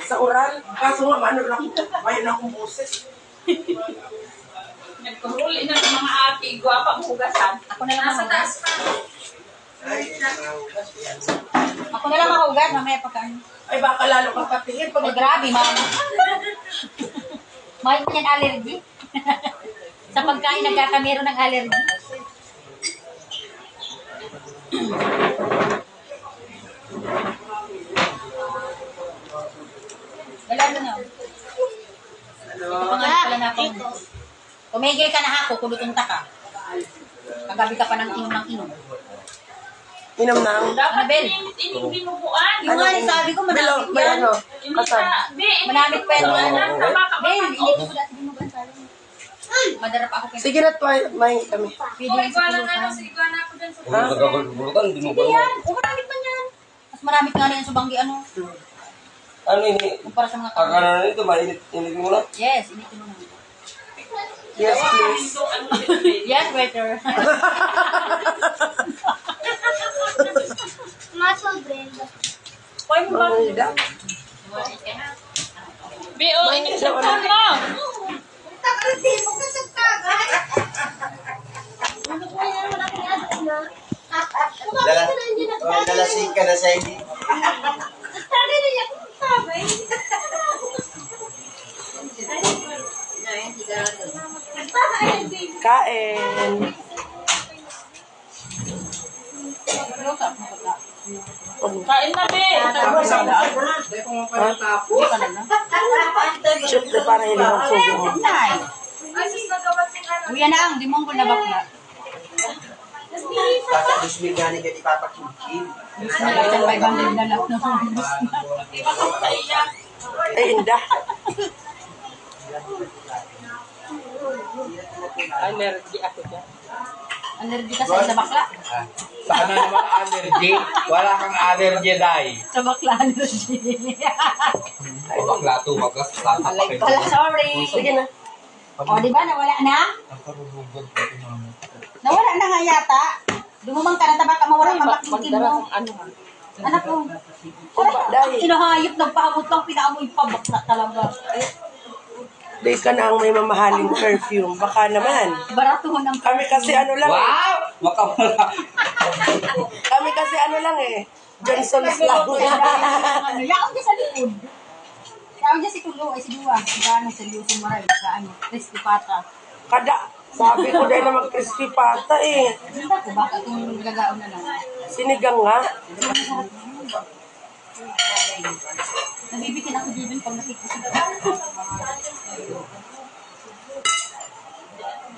Sa oral, kaso nga, ano lang, mayan akong boses. Nagkuhuli na ng mga ate, guwapa hugasan. Ako na lang Nasa taas pa. Ako na lang mahugas, mamaya pagkaan. Ay, baka lalo kang patingin. Ay, grabe, ma'am. Mahal mo yan allergy? Sa pagkain, nagkakamero ng allergy. Wala na. Pangalit pala na ako. Tumigil ka na ako, kulutong ka. Kagabi ka pa ng inom. Inom na. Dapat Bel? ining binubuan. Yung nga rin sabi ko, manamit May yan. ano, Hindi kasal. ka, Manamit pa yan. Tama ka ba? Bel, hindi ko dati binugan sa akin. Madarap ako. Sige na, mahingi kami. Pwede Oh, yan sa iguana nga pulutan. lang. Iguana ako dyan sa Kung nagkakagulutan, hindi mo Hindi ba yan. Maramit man yan. Mas maramit nga na yan sa banggi, ano. ano ini? Kumpara sa mga Akala na nito, mainit mo na. Yes, initin mo na. Yes, please. Yes, waiter. Muscle blend. Hoy mo ba? B.O. ining sa phone mo. Takarating mo ka sa tagal. Ano ko yan? Wala kang asin na. Kumakit ka na hindi nagtagay. Nalasing ka na sa hindi. Nagtagay na yan kung sabay. Nagtagay, baby. Kain. Kain na, B. Siyempre, parang hindi magsubo. Nay. Ay, sis, nagabat yung ano. Uya na ang dimong ko na bakla. Basta 2,000 gani ka di papakikin. Isang 500 na lang. Di ba kung sa iya? Ay, inda. Allergy ako dyan. Allergy ka sa bakla? Sana naman allergy. Wala kang allergy, Day. Sa bakla allergy. Ay, bakla to, bakla sa Alay pala, sorry. Sige na. O, di ba nawala na? Nawala na nga yata. Dumumang ka na taba ka mawala kang baklikin mo. Anak ko. Dahil, Sinahayop, nagpahamot lang, pinaamoy pa bakla talaga. di ka na ang may mamahaling perfume. Baka naman. Baratuhon ang Kami kasi ano lang eh. Wow! Makamala. Kami kasi ano lang eh. Johnson's lang. ano, yaon niya sa likod. Yaon niya si Tulo, ay si Dua. Gano'n sa Luso Maray, gaano, crispy pata. Kada, sabi ko dahil na mag-crispy pata eh. Hindi ko, baka itong gagaon na lang. Sinigang nga. Nabibitin ako din pag nakikita.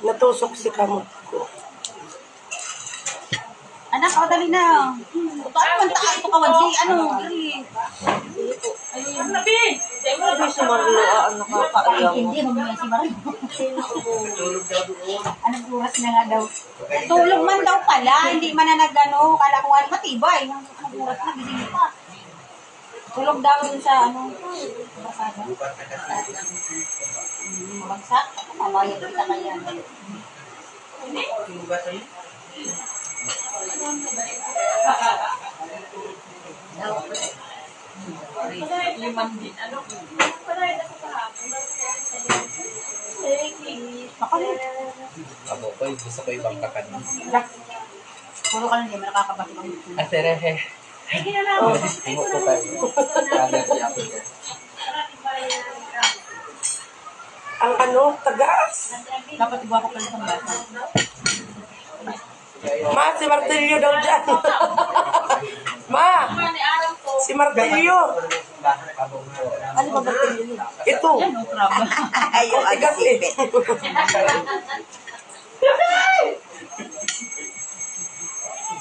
Natusok si kamot ko. Anak, o dali na. Paano man tayo ito kawansi? Ano? Dali. Ayun na, B. Di mo na Si Marlo, nakakaayaw. Hindi mo yan si Maray. Anong oras na nga daw? Tulog man daw pala. Hindi man na nag-ano. Kala ko nga matibay. Anong oras na? Gising pa. Tulog daw dun sa ano. Basada. Mabagsak. Mamaya kita kaya. liman din. Ano? Paray na sa kahapon. Abo ko, gusto ko ibang kakanin. Puro ka lang hindi. Nakakabati mo. Aserehe. Ay, ginalaw. Oh, tingo ko tayo. Allergy ako dyan. Ang ano, tagas. Dapat iba ko pala sa bata. Ma, si Martilyo daw dyan. Ma, Ni Aram ko. si Martilyo. Ano ba Martilyo? Ito. Yan, no problem. Ayaw, tigas eh.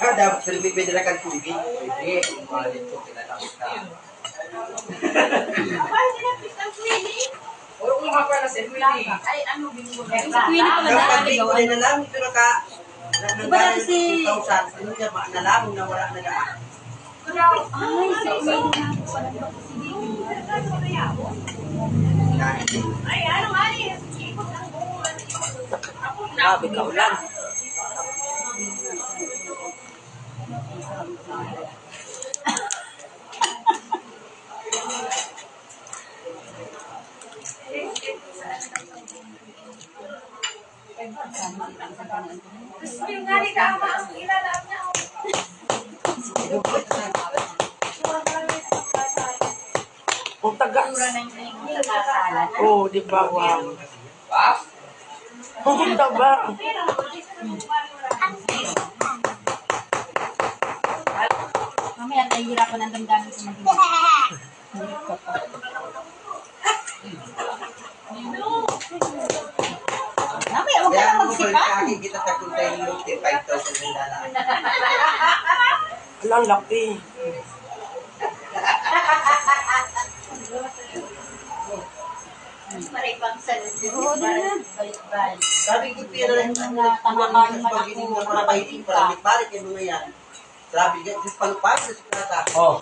Dapat pwede na kang tubig. Pwede. Malit ko, kinalakot ka. Ay, dinapit ang Queenie. O, kung mapa na si Willie. Ay, ano, binubugan. Si Queenie pa man Dapat dati di ko gawa. na lang, pero ka... Iba dati si- 2,000. Ano niya, nalang na wala na lang. Ay, si Ay, ano, Mari? Ikot ang buwan. Grabe ka ulan. Gusto yung nga ni Kama ang ilalap niya. Ang taga. Oo, di ba? Wow. Ang taba. Mamaya nahihirapan ang damdamin sa mga Mamaya, huwag ka lang magsipa. Kita takuntay yung 5,000 na lalaan. Alang laki. Maribang salad. Oo, din na. Sabi ko, pira rin Mga tamakain man pag hindi mo ako, makapahitin, paramit-parit yung mga yan. Sabi ka, yung palupag sa sukata. Oh.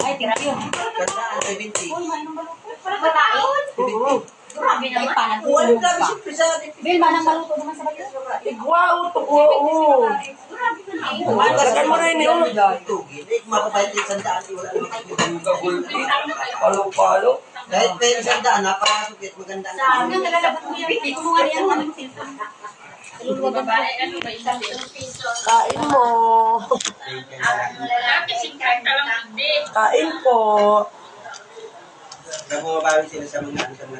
Ay, tira yun. Gandaan, 70. Uy, may nang maluto. Oo. Grabe na pa. Wala grabe siya pisa. Bill, manang maluto naman sa bayo. Igwao to. Oo. Talagan mo rin yun. Mapapahit yung sandaan, wala naman. Palo-palo. Kahit pwede sandaan, napakasok at maganda. Sa amin, nalalabas mo yan. Ito mo nga rin ang anong cellphone. Babae, ano ba isang piso? Kain mo. Kasing kahit lang hindi. Kain po. Nabumabawi sila sa mga table.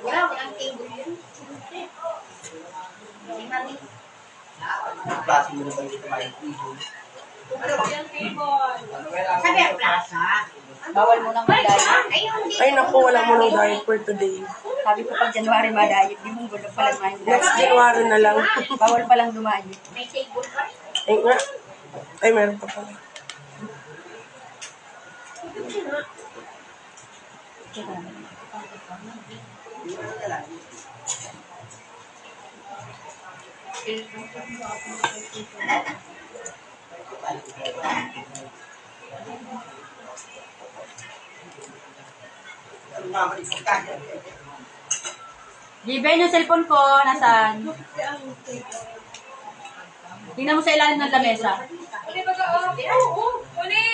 Wala, walang table yun. Klase mo na ba dito may table? Sabi ang plaza. Bawal mo nang madayot. Ay naku, wala mo ng diaper today. Sabi ko pag January madayot, di mo gulo pala maayos. Next January na lang. Bawal palang dumayo. May table pa. Ay nga. Ay, meron pa pala. Given yung cellphone ko, nasaan? Tingnan mo sa ilalim ng lamesa. Uli ba ka? Oo. Uli.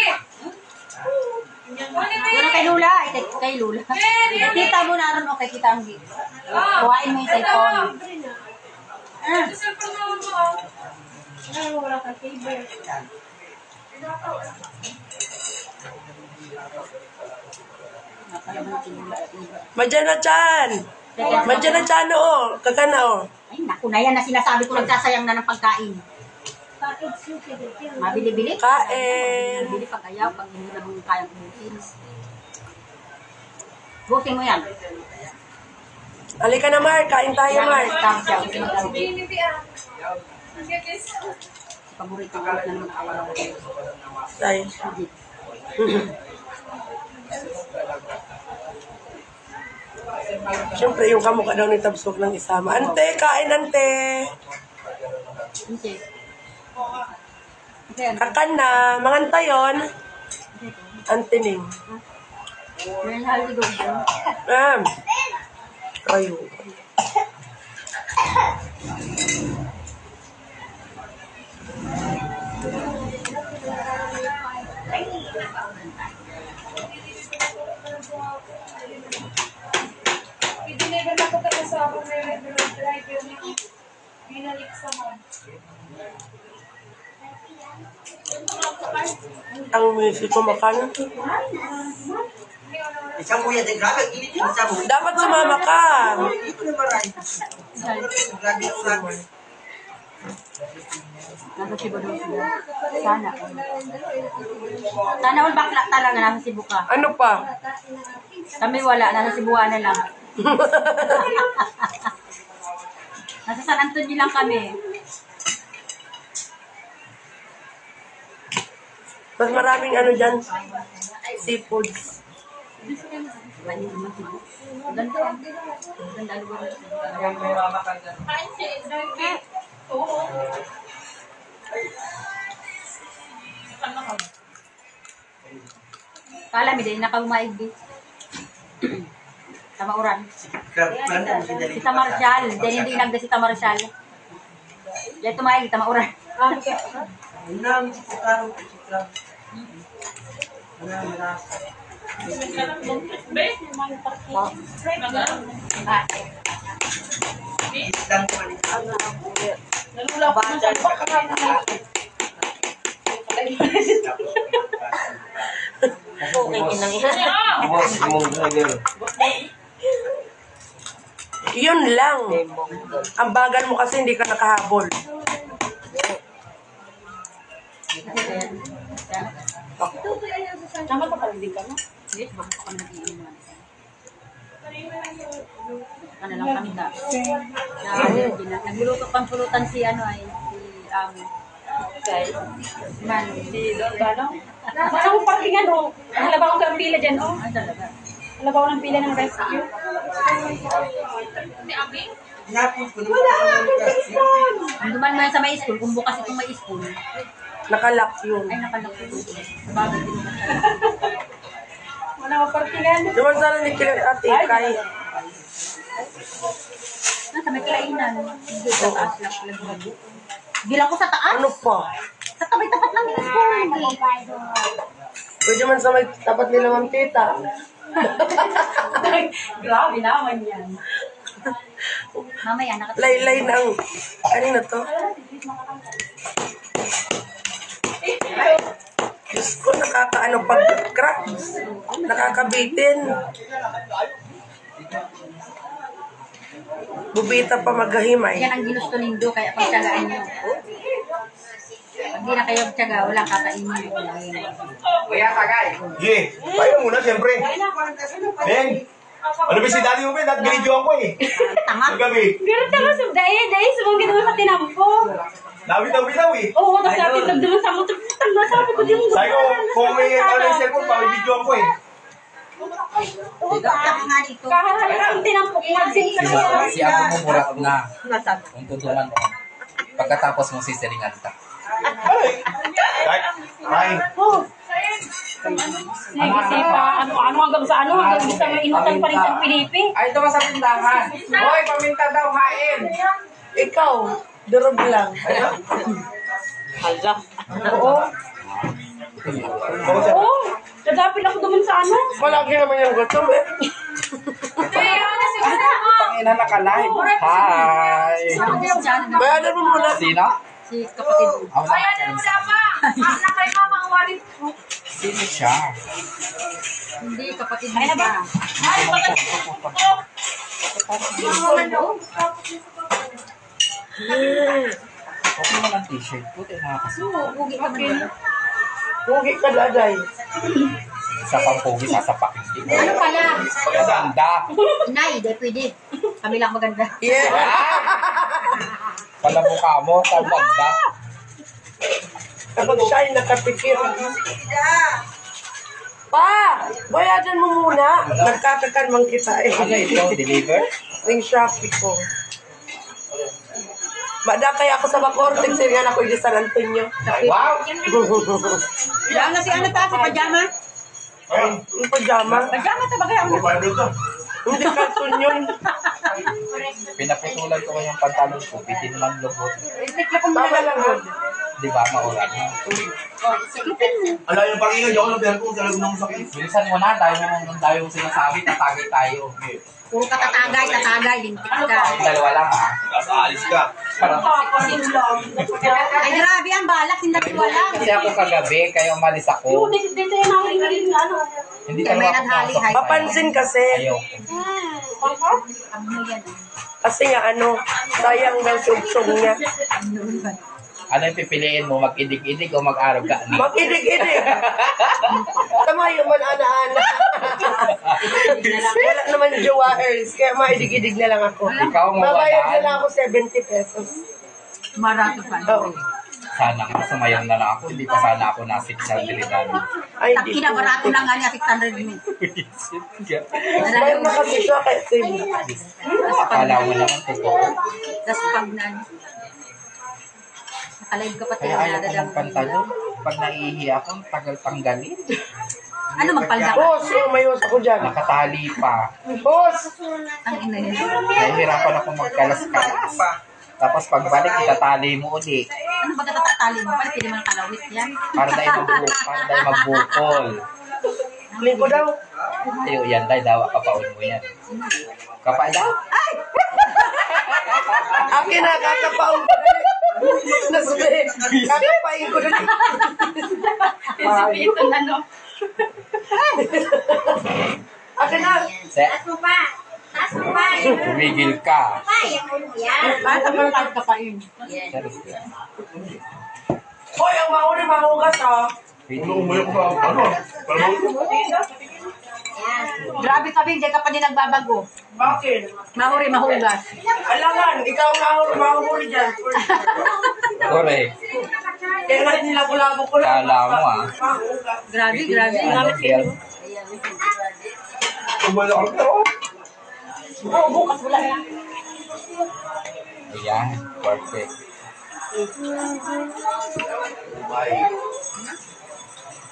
Uli, Wala kay Lula, kay Lula. Kita mo na ron, okay, kita ang dito. Kuhain mo yung cellphone. Ah, cellphone mo. Wala ka table. Madyan na chan. Madyan na chan o. Kakana o. ay, naku na yan na sinasabi ko nagsasayang na ng pagkain. Mabili-bili. Kain. Mabili pag ayaw, pag hindi na mo kayang ubusin. Busin mo yan. Halika na, Mark. Kain tayo, Mark. Tapos siya, usin mo lang. Binibig ah. Ang gatis. Paborito ko na naman awal-awal. Tay. Siyempre, yung kamukha daw ni Tabsog ng isama. Ante, kain, ante. Hindi. Ayan. Kakan na. Manganta yun. Antining. May haligo. Kayo. I-deliver na ko ka sa ako ng driver na binalik sa mo. Ang music ko makan. Isang buya din, grabe, ang init yung isang buya. Dapat sumama ka. Hindi ko na maray. Grabe yung grabe. Nasa Cebu daw sila. Sana. Sana all bakla talaga nasa Cebu ka. Ano pa? Kami wala, nasa Cebuana na lang. Nasa San Antonio lang kami. Mas maraming ano dyan. Seafoods. Mali naman Cebu. Ganda. Ganda lugar. Kain si driver. Oo. Kala mi din nakagumaig di. Tama uran. Grabe, plano mo si Dalit. Si Marshall, din hindi nagda si Marshall. Yan tumaig tama uran. Unang siklaro, siklaro. Unang malasa. Be? Lang ko man. Nalulako na sa baka na. Okay, kinang Yun lang. Ang bagal mo kasi hindi ka nakahabol. Tama pa pala din ka, no? Yes, bakit ako nag-iinuman? Ano lang kami na. Nagluluto pang pulutan si ano ay si Okay. Man. Si Don Bano. Wala mo parang ano. Halabaw ko ng pila dyan, oh. Ano talaga? Halabaw ng pila ng rescue. Ang duman mo yan sa may school, kung bukas itong may school, Nakalock yun. ay nakalak ko doon. Sabagay din naman. Wala mo parang Naman sana ni Ate Kay. Nasa may kainan. Hindi sa taas lang. Bilang ko sa taas. Ano pa? Sa tabi-tapat lang yung school. Pwede man sa may tapat nila Ma'am Tita. Grabe naman yan. Mamaya, nakatabi. Laylay ng... Ano na to? Diyos ko, nakakaano pag-crack. Nakakabitin. Bubita pa maghahimay. Yan ang ginusto nindo, kaya pagtsagaan nyo. Pag di na kayo magtsaga, walang kakainin. Kuya, tagay. Ye, tayo muna siyempre. Ben, ano ba si daddy mo, Ben? At binidyoan ko eh. Tanga. Gabi. Pero tama sa dahil sumangin naman sa tinampo. Bitaw eh. Oo, tapos sabi nagdaman sa motor. Tangga sabi ko din. Sabi ko, kung may ano yung cellphone pa, may videoan ko eh. Tanga nga dito. Kaharap ang tinampo. Magsing ka Si ako mo mura na. Kung tutuman mo. Pagkatapos mo sisiringan ka. Ay, Sige, pa. Ano hanggang sa ano? Hanggang sa may inutan pa rin sa Pilipi. Ay, ito sa tindahan. Hoy, paminta daw, hain. Ikaw, durog lang. Oo. Oo. Dadapil ako duman sa ano. Palagi naman yung gutom eh. Pangina nakalive. Hi. Bayanan mo muna. Sino? Si kapatid. Ako na. Sino siya? Hindi, kapatid mo siya. Okay mo ng t-shirt. Puti nakakasuot. Ugi ka man. Hugi ka daday. Isa pang pogi, sasapakin kita. Ano pala? Maganda. Nay, di pwede. Kami lang maganda. Yeah. Pala mukha mo, maganda. Kapag siya'y nakapikit. Pa! Bayadan mo muna. Nagkakakanmang kita eh. Ano ito? Deliver? Yung Shopee ko. Mada kaya ako sa Bacoor. Tigsiringan ako yung San Antonio. Wow! Yan na si ano ta, si pajama. Yung pajama. Pajama ta bagay ang Hindi cartoon yun. Pinaputulan ko kanyang pantalon ko. Pitin lang lubot. Tikla ko muna Tama lang yun. Di ba? Maulan. ala yung pakinggan, di ako ng kung talagang nang sakit. Bilisan mo na. Dahil mo sinasabi, tatagay tayo. Puro ka tatagay, lintik ka. Dalawa lang ha. Aalis ka. Parang, Ay grabe ang balak, hindi wala. kasi ako kagabi, kaya umalis ako. Dito yung namin rin ano. Hindi May talaga ako naghali, pumasok. hay. Papansin kasi. Ayaw. Ano yan? Kasi nga ano, sayang daw sugsog niya. Ano yung pipiliin mo? Mag-idig-idig o mag-arog ka? Mag-idig-idig. Tama yung man-ana-ana. Wala naman jowahers, kaya maidig-idig na lang ako. Ikaw mo Mabayad na wala. lang ako 70 pesos. Marato pa. Oo. Sana nga, sumayaw na lang ako. Hindi pa sana ako na 600 dali. Ay, hindi. Kinabarato lang nga niya 600 min. Mayroon na kasi siya kaya save. Akala mo naman totoo. Tapos pag na, nakalive ka pa Kaya ayaw ko ng pantalon. Pag naiihi ako, tagal tanggalin. Ano magpalda ka? Boss, umayos ako dyan. Nakatali pa. Boss! Ang ina yan. Nahihirapan ako magkalas-kalas. Tapos pagbalik, itatali mo uli. Ano ba tatatali mo? Parang pwede mo ng kalawit yan. Para dahil magbukol. Lingko daw. Tayo yan, dahil dawa kapaon mo yan. Kapa daw. Akin na, kakapaon ko na. Nasbe, kakapain ko na. Isipito na, no? Akin na. Taas mo pa. Taas mo pa. Tumigil ka. Kaya mo yan. Kahit ang kahit kapain. Hoy, ang mauni mahugas ha. Umuyo ko ba? Ano? Yan. Grabe kami, hindi ka pa din nagbabago. Bakit? Mahuri, mahugas. Alangan, ikaw mahuli dyan. Correct. Kaya nga nilabo-labo ko lang. Kala mo ah. Mahugas. Grabe, grabe. Ano, Biel? Umuyo ko. Oo, bukas wala na. Ayan, perfect.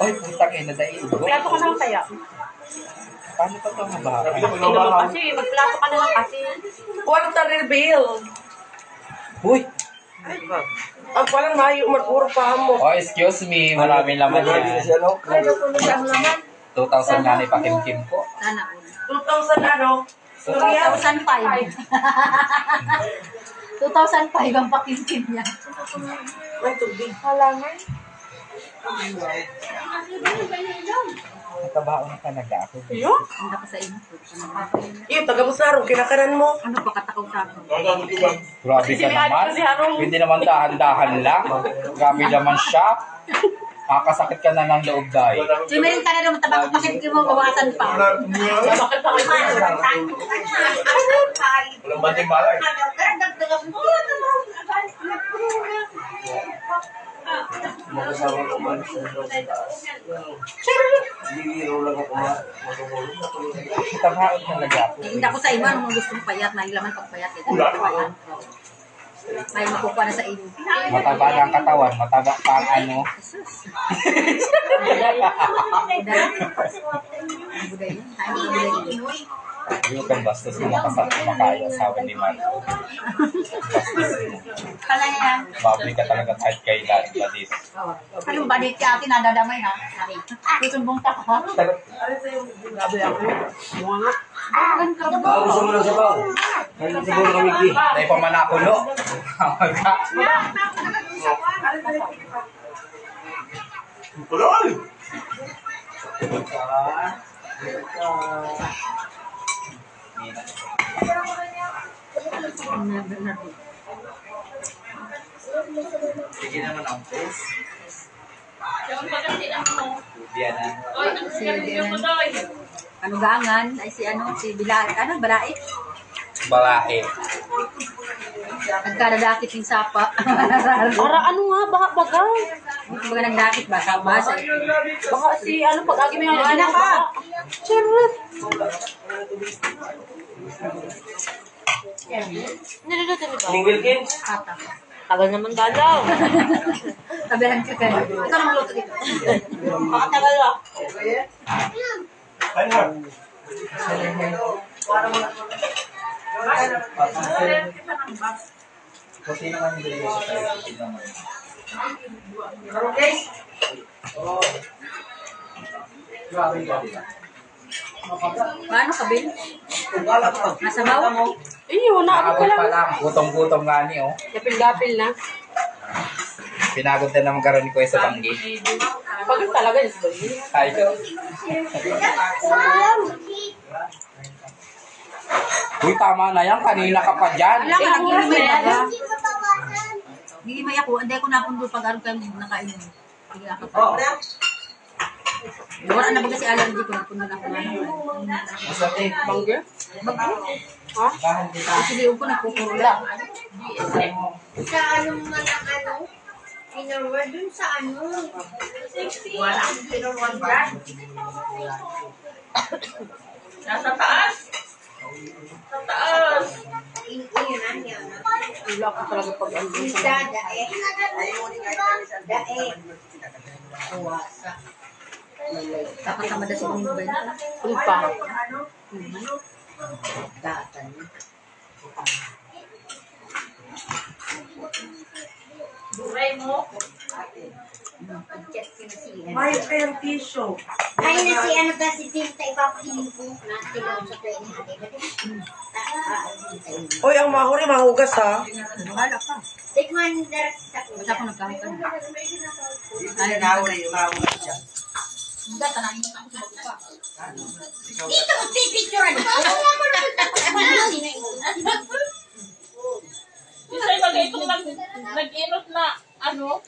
Ay, putang ina dahil. Plato ka na kaya. Paano pa ito mabaka? Kasi, magplato ka na lang kasi. Water reveal. Uy! Ang palang mayo, magpuro pa mo. Oh, excuse me. Maraming laman yan. 2,000 nga na ipakimkim ko. Sana. 2,000 ano? 2005. 2005 ang pakimkim niya. May tubig. Nakabaon na talaga ako. Iyo? Ang daka sa inyo. Iyo, taga-busarong, kinakanan mo. Ano pa katakaw sa akin? Grabe ka naman. Hindi naman dahan-dahan lang. Grabe naman siya. Makakasakit ka na ng loob dahil. Simerin ka na naman, tabak pakimkim mo, bawasan pa. Bakit pa kayo? Walang banting balay. Tabaon talaga ako. Hindi ako sa inyo, anong gusto mong payat, may laman pang payat. May makukuha na sa inyo. Mataba na ang katawan. Mataba pa ang ano. Buday yun. Tayo buday yun. Yung kan bastos mo makaya sabi ni Man. Bastos mo. Kala yan. Babli ka talaga kahit kailan ba dito. Anong balit ka atin, nadadamay ha? Susumbong ta ha? Grabe ako. Mga nga. Gusto mo ng sabaw? Siguro kami di. Dahil pa man ako, no? Tulol! Sige naman ang face. Yung pagkasilang mo. Diyan na. Oy, nagsigaw mo daw. Ano gangan? Ay si ano, si Bila, ano, Baraik? Babae. Nagkaradakit yung sapa. Para ano nga, baka baga. Baga nagdakit ba? Sapa sa ito. Baka si ano, pag-agi mo yung Ano ka? Charlotte. Niluluto mo ba? Wilkins? Kata. Tagal naman dalaw. Tabihan ka kayo. Ito naman luto dito. Makatagal ah. Ano? Kasi naman hindi sa tayo. Paano ka, Bill? Nasa bawa? Iyo, naabot ko Naabot pa lang. lang. Gutom-gutom nga ni, oh. Gapil-gapil na. Pinagod na naman karoon ko sa banggi. Pagod talaga yun. Tayo. Uy, tama na yan. Kanina ka pa dyan. Wala ka, nag-iimay na ba? Hindi mo bawasan. Nag-iimay ako. Hindi ako napundo pag araw kayo nakain. Hindi ako pa. Wala na ba kasi allergy ko? Napundo na ako nga naman. Masakit. Bangga? Ha? Kasi liog ko nagkukurula. Sa ano man ang ano? Pinawar dun sa ano? Wala. Pinurwan ba? Nasa taas. Sa taas. Iyan yan. Wala ka talaga pag ano. Isda, dae. Dae. Dapat sama na sa mga ba yun? Ano pa? Buray mo. May pen tissue. Ay, na si ano ba si Tinta ipapahiling ko na tilaw sa tuwing natin. Hoy, ang mahuli, mahugas ha. Bahala ka. Tikman direct sa Basta ako nagkakaroon. Ay, nauna siya. Hindi, tanahin mo ako sa bago pa. Dito mo pipicturean. Wala mo na. Isa yung mga itong nag-inot na, ano,